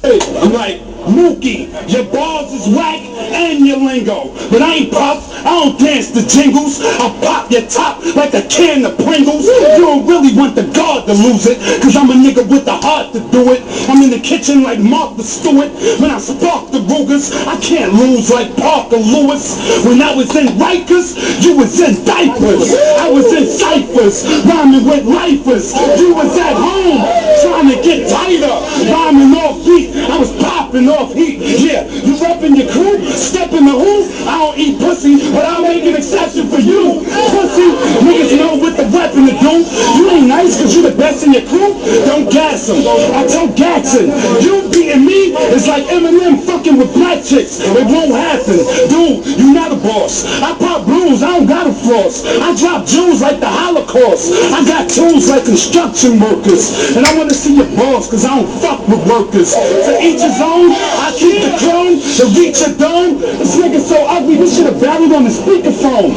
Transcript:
I'm like, Mookie, your bars is whack and your lingo. But I ain't puff, I don't dance to jingles. I'll pop your top like a can of Pringles. You don't really want the guard to lose it, cause I'm a nigga with the heart to do it. I'm in the kitchen like Martha Stewart. When I spark the Rugers, I can't lose like Parker Lewis. When I was in Rikers, you was in diapers. I was in ciphers, rhyming with lifers. You was at home, trying to get tighter, rhyming off beat. I was popping off heat. Yeah, you repping your crew, step in the hoop. I don't eat pussy, but I'll make an exception for you. Pussy, niggas know what the weapon to do. You ain't nice cause you the best in your crew. Don't gas him. I tell Jackson, you beating me is like Eminem fucking with black chicks. It won't happen. Dude, you not a boss. I pop blues, I don't gotta floss. I drop Jews like the Holocaust. I got tools like construction workers. And I wanna see your boss cause I don't fuck with workers. To each his own, I keep the chrome to reach a dome. This nigga so ugly, we should have battled on the speakerphone.